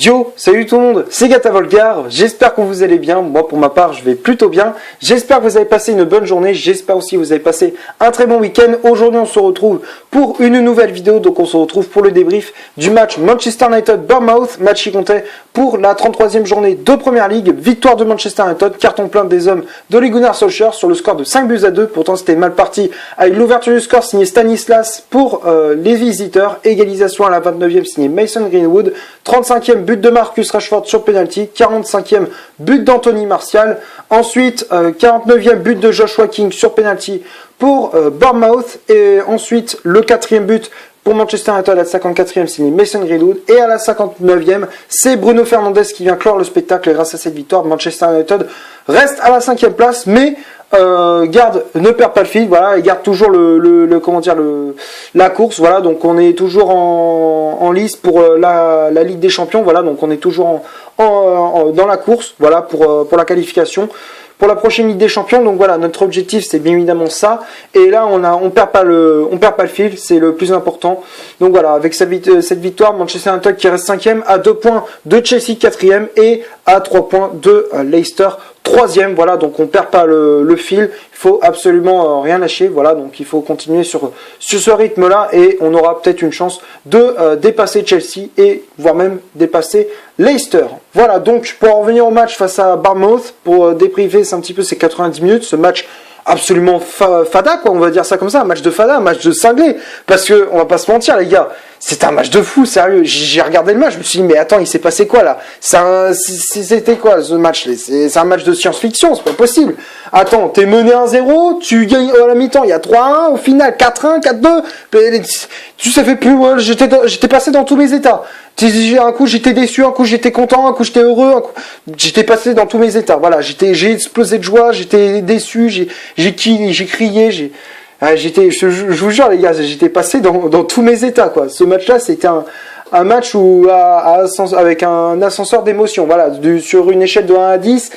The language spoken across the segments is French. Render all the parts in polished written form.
Yo, salut tout le monde, c'est Gata Volgar, j'espère que vous allez bien, moi pour ma part je vais plutôt bien, j'espère que vous avez passé une bonne journée, j'espère aussi que vous avez passé un très bon week-end. Aujourd'hui on se retrouve pour une nouvelle vidéo, donc on se retrouve pour le débrief du match Manchester United-Bournemouth, match qui comptait pour la 33e journée de Première Ligue, victoire de Manchester United, carton plein des hommes d'Ole Gunnar Solskjaer sur le score de 5-2, pourtant c'était mal parti avec l'ouverture du score signé Stanislas pour les visiteurs, égalisation à la 29e signé Mason Greenwood, 35e but de Marcus Rashford sur penalty, 45e but d'Anthony Martial, ensuite 49e but de Joshua King sur penalty pour Bournemouth, et ensuite le 4e but pour Manchester United à la 54e signé Mason Greenwood, et à la 59e c'est Bruno Fernandes qui vient clore le spectacle. Et grâce à cette victoire, Manchester United reste à la 5e place, mais ne perd pas le fil, voilà, et garde toujours la course, voilà, donc on est toujours en lice pour la Ligue des Champions, voilà, donc on est toujours dans la course, voilà, pour la qualification pour la prochaine Ligue des Champions. Donc voilà, notre objectif c'est bien évidemment ça, et là on perd pas le fil, c'est le plus important. Donc voilà, avec cette victoire, Manchester United qui reste 5e à 2 points de Chelsea 4e et à 3 points de Leicester 3e, voilà, donc on perd pas le fil, il faut absolument rien lâcher, voilà, donc il faut continuer sur ce rythme-là, et on aura peut-être une chance de dépasser Chelsea, et voire même dépasser Leicester. Voilà, donc pour en revenir au match face à Bournemouth, pour débriefer un petit peu ces 90 minutes, ce match absolument fada, quoi, on va dire ça comme ça, un match de fada, un match de cinglé, parce que on va pas se mentir les gars, c'était un match de fou, sérieux. J'ai regardé le match, je me suis dit mais attends, il s'est passé quoi là? C'était quoi ce match? C'est un match de science-fiction, c'est pas possible. Attends, t'es mené 1-0, tu gagnes à la mi-temps, il y a 3-1, au final 4-1, 4-2, tu sais fait plus, ouais, j'étais passé dans tous mes états. Un coup j'étais déçu, un coup j'étais content, un coup j'étais heureux, j'étais passé dans tous mes états. Voilà, j'ai explosé de joie, j'étais déçu, j'ai crié, je vous jure les gars, j'étais passé dans tous mes états, quoi. Ce match-là, c'était un match où avec un ascenseur d'émotion. Voilà, sur une échelle de 1 à 10,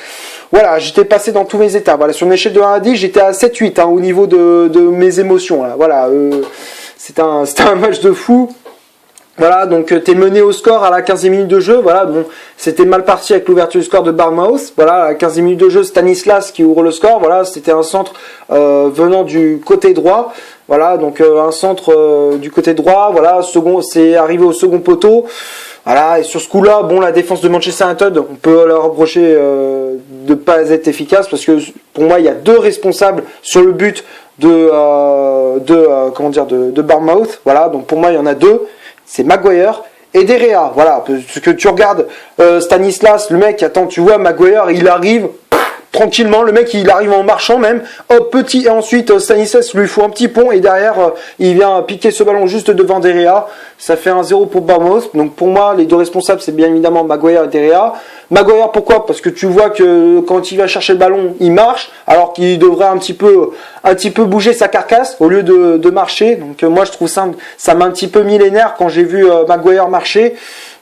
voilà, j'étais passé dans tous mes états. Voilà, sur une échelle de 1 à 10, j'étais à 7-8 au niveau de mes émotions. Là. Voilà, c'était un match de fou. Voilà, donc t'es mené au score à la 15e minute de jeu. Voilà, bon, c'était mal parti avec l'ouverture du score de Bournemouth. Voilà, à la 15e minute de jeu, Stanislas qui ouvre le score. Voilà, c'était un centre venant du côté droit. Voilà, donc un centre du côté droit. Voilà, c'est arrivé au second poteau. Voilà, et sur ce coup-là, bon, la défense de Manchester United, on peut leur reprocher de pas être efficace, parce que pour moi, il y a deux responsables sur le but de Bournemouth. Voilà, donc pour moi, il y en a deux. C'est Maguire et De Gea, voilà, parce que tu regardes Stanislas, le mec, attends, tu vois, Maguire, il arrive tranquillement, le mec, il arrive en marchant même, hop, petit, et ensuite Stanislas lui fout un petit pont, et derrière, il vient piquer ce ballon juste devant De Gea, ça fait 1-0 pour Bournemouth. Donc pour moi, les deux responsables, c'est bien évidemment Maguire et De Gea. Maguire, pourquoi? Parce que tu vois que quand il va chercher le ballon, il marche, alors qu'il devrait un petit peu bouger sa carcasse au lieu de marcher. Donc moi, je trouve ça m'a un petit peu mis les nerfs quand j'ai vu Maguire marcher.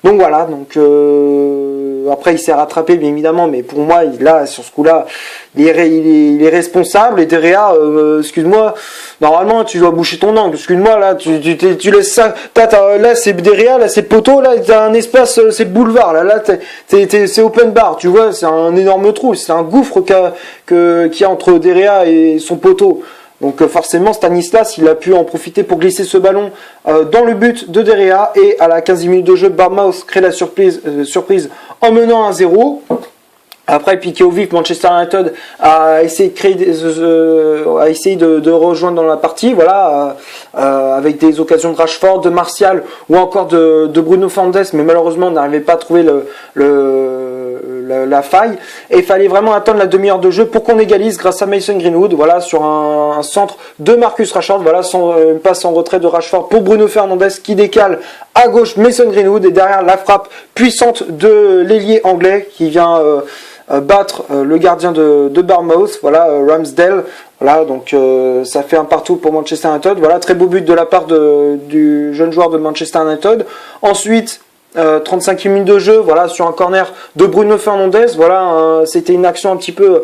Donc voilà, donc après il s'est rattrapé bien évidemment, mais pour moi, là, sur ce coup-là, il est responsable. Et De Gea, excuse-moi, normalement tu dois boucher ton angle. Excuse-moi, là, tu laisses ça. Là c'est De Gea, là c'est poteau, là t'as un espace, c'est boulevard. Là c'est open bar, tu vois, c'est un énorme trou, c'est un gouffre qu'il y a entre De Gea et son poteau. Donc forcément Stanislas, il a pu en profiter pour glisser ce ballon dans le but de De Gea, et à la 15e minute de jeu, Bournemouth crée la surprise en menant 1-0. Après, piqué au vif, Manchester United a essayé de rejoindre dans la partie, voilà, avec des occasions de Rashford, de Martial ou encore de Bruno Fernandes, mais malheureusement on n'arrivait pas à trouver la faille, et il fallait vraiment attendre la demi-heure de jeu pour qu'on égalise grâce à Mason Greenwood, voilà, sur un centre de Marcus Rashford, voilà, une passe en retrait de Rashford pour Bruno Fernandes qui décale à gauche Mason Greenwood, et derrière la frappe puissante de l'ailier anglais qui vient battre le gardien de Bournemouth, voilà, Ramsdale. Voilà, donc ça fait un partout pour Manchester United. Voilà, très beau but de la part du jeune joueur de Manchester United. Ensuite, 35e minute de jeu, voilà, sur un corner de Bruno Fernandes. Voilà, c'était une action un petit peu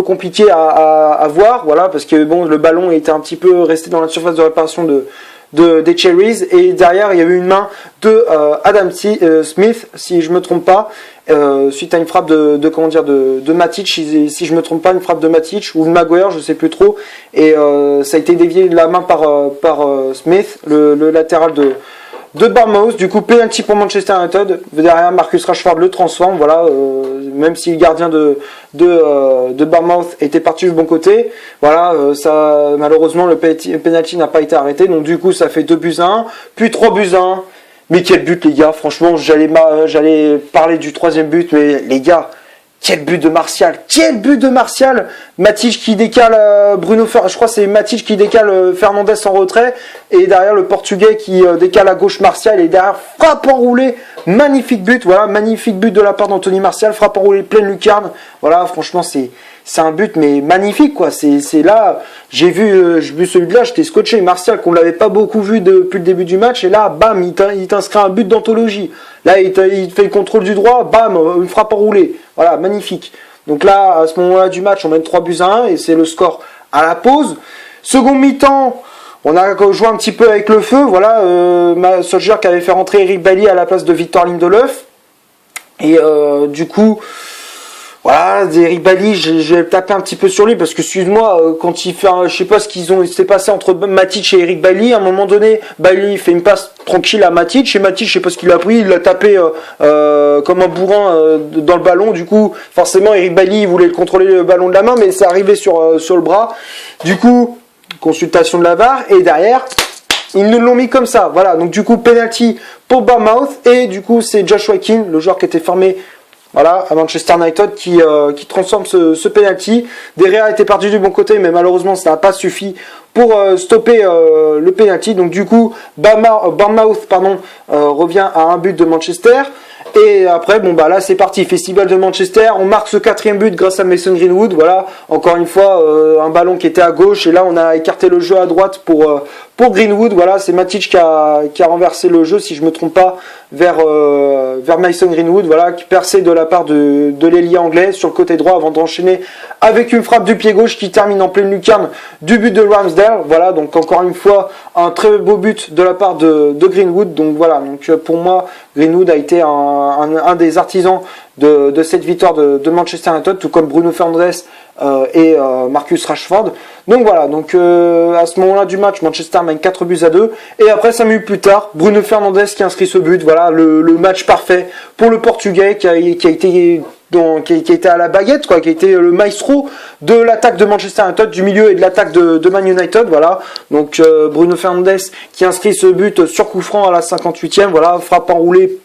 compliquée à voir, voilà, parce que bon, le ballon était un petit peu resté dans la surface de réparation des Cherries, et derrière il y a eu une main de Adam Smith, si je me trompe pas, suite à une frappe de Matic, si je me trompe pas, une frappe de Matic ou de Maguire, je sais plus trop, et ça a été dévié de la main par Smith, le latéral de Bournemouth. Du coup, penalty pour Manchester United. Derrière, Marcus Rashford le transforme. Voilà, même si le gardien de Bournemouth était parti du bon côté. Voilà, ça, malheureusement, le penalty n'a pas été arrêté. Donc, du coup, ça fait 2-1, puis 3-1. Mais quel but, les gars. Franchement, j'allais parler du troisième but, mais les gars, quel but de Martial! Quel but de Martial! Matic qui décale je crois que c'est Matic qui décale Fernandez en retrait, et derrière le Portugais qui décale à gauche Martial, et derrière frappe enroulée, magnifique but, voilà, magnifique but de la part d'Anthony Martial, frappe enroulée pleine lucarne, voilà, franchement c'est un but mais magnifique quoi, c'est là, j'ai vu celui-là, j'étais scotché, Martial qu'on l'avait pas beaucoup vu depuis le début du match, et là, bam, il t'inscrit un but d'anthologie, là il fait le contrôle du droit, bam, une frappe enroulée, voilà, magnifique. Donc là, à ce moment-là du match, on mène 3-1 et c'est le score à la pause. Second mi-temps, on a joué un petit peu avec le feu. Voilà, Solskjaer qui avait fait rentrer Eric Bailly à la place de Victor Lindelof. Et du coup, voilà, Eric Bailly, je vais taper un petit peu sur lui parce que, excuse-moi, quand il fait, je sais pas ce s'est passé entre Matic et Eric Bailly. À un moment donné, Bailly fait une passe tranquille à Matic, et Matic, je sais pas ce qu'il a pris, il l'a tapé comme un bourrin dans le ballon. Du coup, forcément, Eric Bailly voulait contrôler le ballon de la main, mais c'est arrivé sur le bras. Du coup, consultation de la VAR, et derrière, ils nous l'ont mis comme ça. Voilà, donc du coup, penalty pour Bournemouth, et du coup, c'est Joshua King, le joueur qui était formé, voilà, à Manchester United, qui transforme ce penalty. Derrière était parti du bon côté, mais malheureusement ça n'a pas suffi pour stopper le penalty. Donc du coup, Bournemouth revient à un but de Manchester. Et après, bon bah là c'est parti, festival de Manchester. On marque ce quatrième but grâce à Mason Greenwood. Voilà, encore une fois un ballon qui était à gauche, et là on a écarté le jeu à droite pour Greenwood. Voilà, c'est Matic qui a renversé le jeu, si je me trompe pas, vers Mason Greenwood. Voilà, qui perçait de la part de l'ailier anglais sur le côté droit avant d'enchaîner avec une frappe du pied gauche qui termine en pleine lucarne du but de Ramsdale. Voilà, donc encore une fois un très beau but de la part de Greenwood. Donc voilà, donc pour moi Greenwood a été un des artisans de cette victoire de Manchester United, tout comme Bruno Fernandes et Marcus Rashford. Donc voilà, donc à ce moment-là du match, Manchester mène 4-2, et après 5 minutes plus tard, Bruno Fernandes qui inscrit ce but. Voilà, le match parfait pour le Portugais qui a été à la baguette, quoi, qui a été le maestro de l'attaque de Manchester United, du milieu et de l'attaque de Man United. Voilà, donc Bruno Fernandes qui inscrit ce but sur coup franc à la 58e. Voilà, frappe enroulée.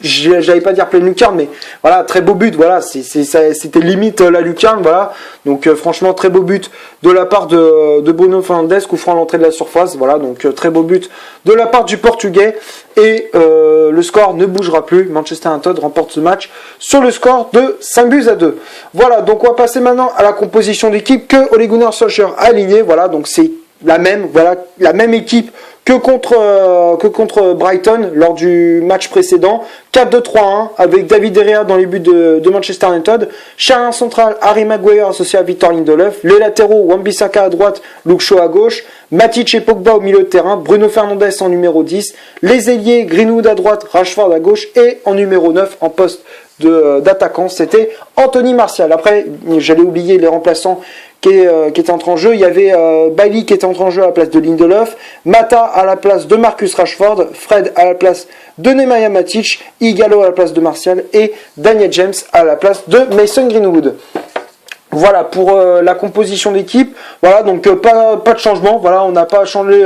J'allais pas dire pleine lucarne, mais voilà, très beau but. Voilà, c'était limite la lucarne. Voilà, donc franchement très beau but de la part de Bruno Fernandes, coup franc à l'entrée de la surface. Voilà, donc très beau but de la part du Portugais, et le score ne bougera plus. Manchester United remporte ce match sur le score de 5-2. Voilà, donc on va passer maintenant à la composition d'équipe que Ole Gunnar Solskjaer a alignée. Voilà, donc c'est la même équipe que contre Brighton lors du match précédent. 4-2-3-1 avec David De Gea dans les buts de Manchester United. Charnière central, Harry Maguire associé à Victor Lindelof. Les latéraux, Wan-Bissaka à droite, Luke Shaw à gauche. Matic et Pogba au milieu de terrain. Bruno Fernandes en numéro 10. Les ailiers, Greenwood à droite, Rashford à gauche. Et en numéro 9, en poste d'attaquant, c'était Anthony Martial. Après, j'allais oublier les remplaçants qui était entré en jeu. Il y avait Bailly qui était entré en jeu à la place de Lindelof, Mata à la place de Marcus Rashford, Fred à la place de Nemanja Matic, Ighalo à la place de Martial, et Daniel James à la place de Mason Greenwood. Voilà pour la composition d'équipe. Voilà, donc pas de changement. Voilà, on n'a pas changé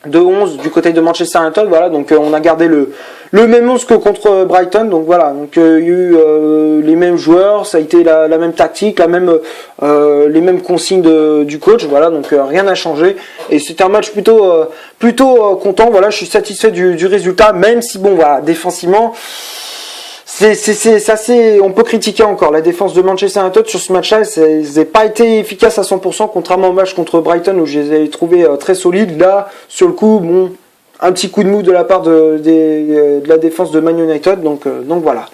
de 11 du côté de Manchester United. Voilà, donc on a gardé le même 11 que contre Brighton. Donc voilà, donc il y a eu les mêmes joueurs, ça a été la même tactique, les mêmes consignes du coach. Voilà, donc rien n'a changé, et c'était un match plutôt content. Voilà, je suis satisfait du résultat, même si bon voilà, défensivement c'est assez, on peut critiquer encore la défense de Manchester United sur ce match-là. Ils n'ont pas été efficaces à 100%, contrairement au match contre Brighton où je les ai trouvés très solides. Là, sur le coup, bon, un petit coup de mou de la part de la défense de Man United. Donc voilà.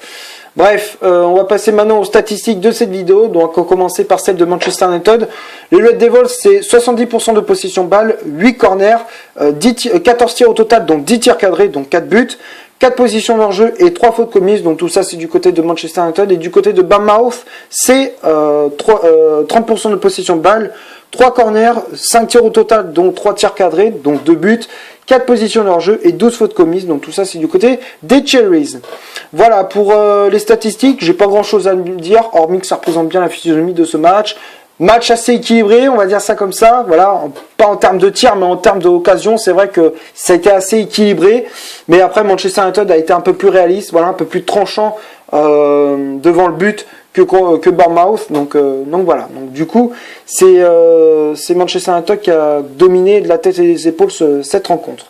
Bref, on va passer maintenant aux statistiques de cette vidéo. Donc on va commencer par celle de Manchester United. Les Red Devils, c'est 70% de possession balle, 8 corners, 14 tirs au total, donc 10 tirs cadrés, donc 4 buts, 4 positions dans le jeu et 3 fautes commises. Donc tout ça c'est du côté de Manchester United. Et du côté de Bournemouth, c'est 30% de possession balle, 3 corners, 5 tirs au total, donc 3 tirs cadrés, donc 2 buts, 4 positions dans leur jeu et 12 fautes commises. Donc tout ça c'est du côté des Cherries. Voilà pour les statistiques, j'ai pas grand chose à dire, hormis que ça représente bien la physionomie de ce match. Match assez équilibré, on va dire ça comme ça, voilà, pas en termes de tirs mais en termes d'occasion, c'est vrai que ça a été assez équilibré, mais après Manchester United a été un peu plus réaliste, voilà, un peu plus tranchant devant le but que Bournemouth, donc voilà, donc du coup c'est Manchester United qui a dominé de la tête et des épaules cette rencontre.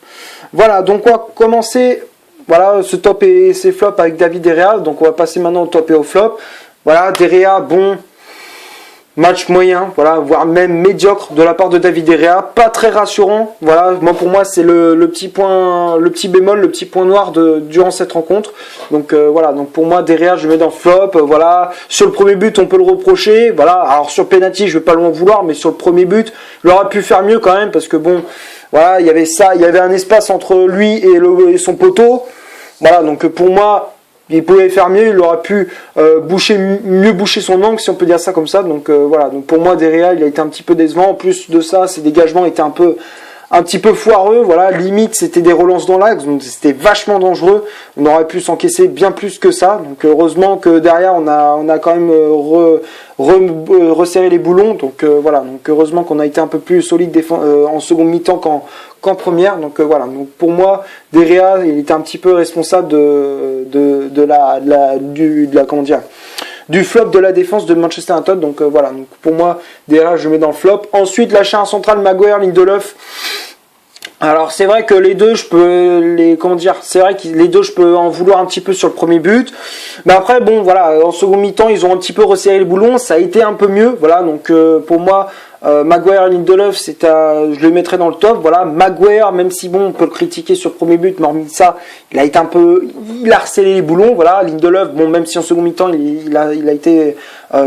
Voilà, donc on va commencer, voilà, ce top et ses flops avec David De Gea, donc on va passer maintenant au top et au flop. Voilà, De Gea, bon, match moyen, voilà, voire même médiocre de la part de David De Gea, pas très rassurant. Voilà, pour moi c'est le petit point, le petit bémol, le petit point noir durant cette rencontre. Donc voilà, donc pour moi De Gea je le mets dans le flop. Voilà, sur le premier but on peut le reprocher. Voilà, alors sur penalty je vais pas l'en vouloir, mais sur le premier but il aurait pu faire mieux quand même parce que bon, voilà, il y avait ça, il y avait un espace entre lui et son poteau. Voilà, donc pour moi il pouvait faire mieux, il aurait pu mieux boucher son angle, si on peut dire ça comme ça. Donc voilà, donc pour moi De Gea il a été un petit peu décevant. En plus de ça, ses dégagements étaient un petit peu foireux. Voilà, limite c'était des relances dans l'axe, donc c'était vachement dangereux. On aurait pu s'encaisser bien plus que ça. Donc heureusement que derrière on a quand même resserré les boulons. Donc voilà, donc heureusement qu'on a été un peu plus solide en seconde mi-temps qu'en première. Donc voilà, donc pour moi De Gea il était un petit peu responsable du flop de la défense de Manchester United. Donc voilà, donc pour moi De Gea je mets dans le flop. Ensuite l'achat en centrale Maguire, Lindelof. Alors c'est vrai que les deux je peux en vouloir un petit peu sur le premier but, mais après bon voilà, en second mi-temps ils ont un petit peu resserré le boulon, ça a été un peu mieux, voilà, donc pour moi Maguire et Lindelof je le mettrais dans le top. Voilà, Maguire, même si bon on peut le critiquer sur le premier but, mais hormis ça il a harcelé les boulons. Voilà, Lindelof, bon même si en second mi-temps il a été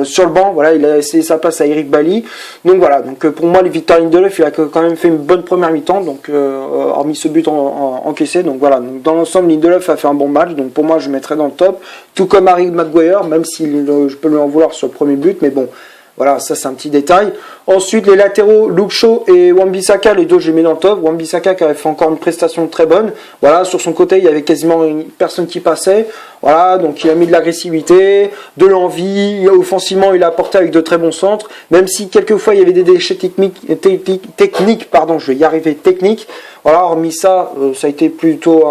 sur le banc, voilà, il a laissé sa place à Eric Bailly. Donc voilà, donc pour moi Victor Lindelof il a quand même fait une bonne première mi-temps, donc hormis ce but encaissé. Donc voilà, donc dans l'ensemble Lindelof a fait un bon match, donc pour moi je mettrais dans le top, tout comme Harry Maguire, même si je peux lui en vouloir sur le premier but, mais bon voilà, ça c'est un petit détail. Ensuite les latéraux, Luke Shaw et Wan-Bissaka, les deux je les mets dans le top. Wan-Bissaka qui avait fait encore une prestation très bonne. Voilà, sur son côté il y avait quasiment personne qui passait. Voilà, donc il a mis de l'agressivité, de l'envie, offensivement il a apporté avec de très bons centres, même si quelquefois il y avait des déchets techniques, je vais y arriver, techniques. Voilà, hormis ça, ça a été plutôt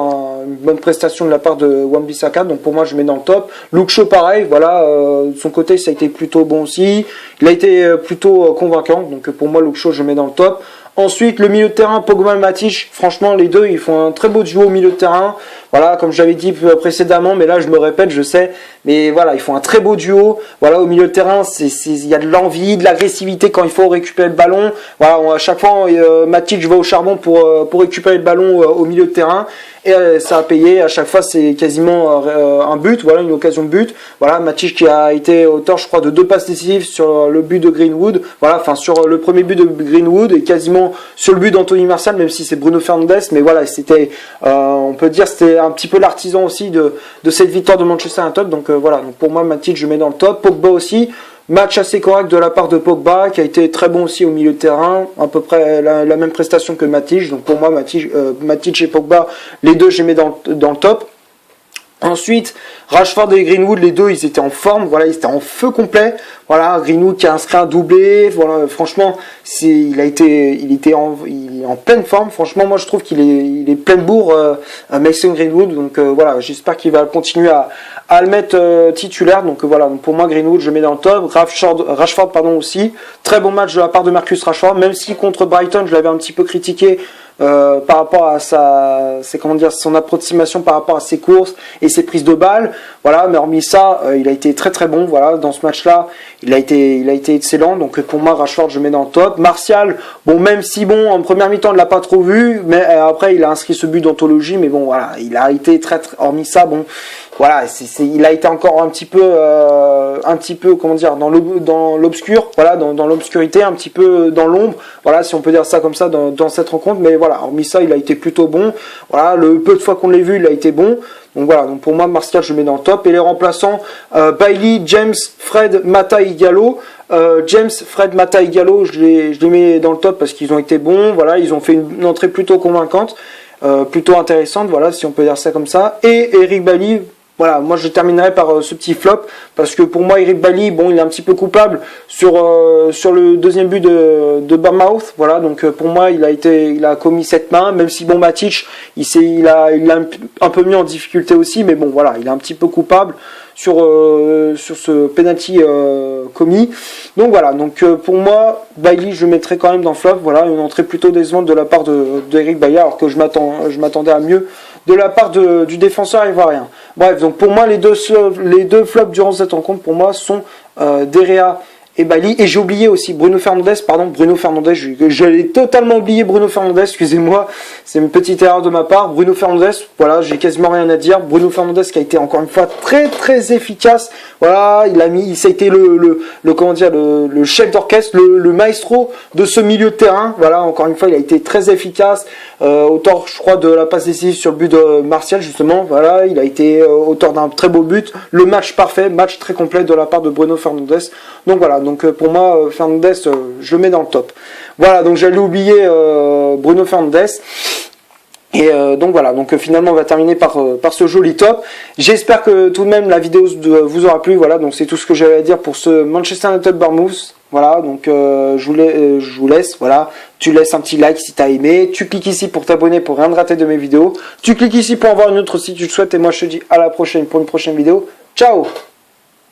une bonne prestation de la part de Wan-Bissaka, donc pour moi je mets dans le top. Luke Shaw pareil, voilà, de son côté ça a été plutôt bon aussi, il a été plutôt convaincant, donc pour moi Luke Shaw je mets dans le top. Ensuite, le milieu de terrain, Pogba et Matic, franchement, les deux, ils font un très beau duo au milieu de terrain. Voilà, comme j'avais dit précédemment, mais là, je me répète, je sais. Mais voilà, ils font un très beau duo. Voilà, au milieu de terrain, il y a de l'envie, de l'agressivité quand il faut récupérer le ballon. Voilà, à chaque fois, Matic va au charbon pour récupérer le ballon au milieu de terrain. Et ça a payé. À chaque fois, c'est quasiment un but. Voilà, une occasion de but. Voilà, Matic qui a été auteur, je crois, de 2 passes décisives sur le but de Greenwood. Voilà, enfin, sur le premier but de Greenwood et quasiment sur le but d'Anthony Martial, même si c'est Bruno Fernandes. Mais voilà, c'était, on peut dire, c'était un petit peu l'artisan aussi de cette victoire de Manchester United. Donc voilà, donc pour moi, Matic, je mets dans le top. Pogba aussi. Match assez correct de la part de Pogba, qui a été très bon aussi au milieu de terrain, à peu près la même prestation que Matic. Donc pour moi, Matic et Pogba, les deux, je les mets dans le top. Ensuite, Rashford et Greenwood, les deux, ils étaient en forme, voilà, ils étaient en feu complet. Voilà, Greenwood qui a inscrit un doublé, voilà, franchement, il est en pleine forme. Franchement, moi je trouve qu'il est plein de bourre, Mason Greenwood. Donc voilà, j'espère qu'il va continuer à le mettre titulaire. Donc voilà, donc pour moi Greenwood, je mets dans le top. Rashford aussi. Très bon match de la part de Marcus Rashford, même si contre Brighton, je l'avais un petit peu critiqué par rapport à son approximation par rapport à ses courses et ses prises de balles. Voilà, mais hormis ça, il a été très très bon. Voilà, dans ce match-là, il a été excellent. Donc pour moi, Rashford, je mets dans le top. Martial, bon, même si bon, en première mi-temps, on ne l'a pas trop vu, mais après, il a inscrit ce but d'anthologie. Mais bon, voilà, il a été très, très hormis ça, bon. Voilà, il a été encore un petit peu, comment dire, dans l'obscur, voilà, dans l'obscurité, un petit peu dans l'ombre, voilà, si on peut dire ça comme ça dans cette rencontre. Mais voilà, hormis ça, il a été plutôt bon. Voilà, le peu de fois qu'on l'a vu, il a été bon. Donc voilà, donc pour moi, Martial, je mets dans le top. Et les remplaçants, Bailly, James, Fred, Mata et Gallo. James, Fred, Mata et Gallo, je les mets dans le top parce qu'ils ont été bons. Voilà, ils ont fait une entrée plutôt convaincante, plutôt intéressante. Voilà, si on peut dire ça comme ça. Et Eric Bailly. Voilà, moi je terminerai par ce petit flop parce que pour moi Eric Bailly, bon, il est un petit peu coupable sur le deuxième but de Bournemouth. Voilà, donc pour moi il a commis cette main, même si bon Matic il a un peu mis en difficulté aussi, mais bon voilà, il est un petit peu coupable sur ce penalty commis. Donc voilà, donc pour moi Bailly je le mettrai quand même dans flop. Voilà, une entrée plutôt décevante de la part d'Eric Bailly, alors que je m'attendais à mieux de la part du défenseur ivoirien. Bref, donc pour moi les deux flops durant cette rencontre pour moi sont Derea et Bailly. Et j'ai oublié aussi Bruno Fernandes, j'allais totalement oublier Bruno Fernandes, excusez-moi, c'est une petite erreur de ma part. Bruno Fernandes, voilà, j'ai quasiment rien à dire. Bruno Fernandes qui a été encore une fois très très efficace. Voilà, ça a été le chef d'orchestre, le maestro de ce milieu de terrain. Voilà, encore une fois, il a été très efficace. Auteur, je crois, de la passe décisive sur le but de Martial, justement. Voilà, il a été auteur d'un très beau but. Le match parfait, match très complet de la part de Bruno Fernandes. Donc voilà, donc pour moi, Fernandes, je le mets dans le top. Voilà, donc j'allais oublier Bruno Fernandes. Et donc voilà, donc finalement on va terminer par ce joli top. J'espère que tout de même la vidéo vous aura plu. Voilà, donc c'est tout ce que j'avais à dire pour ce Manchester United Bournemouth. Voilà, donc je vous laisse. Voilà, tu laisses un petit like si tu as aimé. Tu cliques ici pour t'abonner pour rien rater de mes vidéos. Tu cliques ici pour en voir une autre si tu le souhaites. Et moi je te dis à la prochaine pour une prochaine vidéo. Ciao!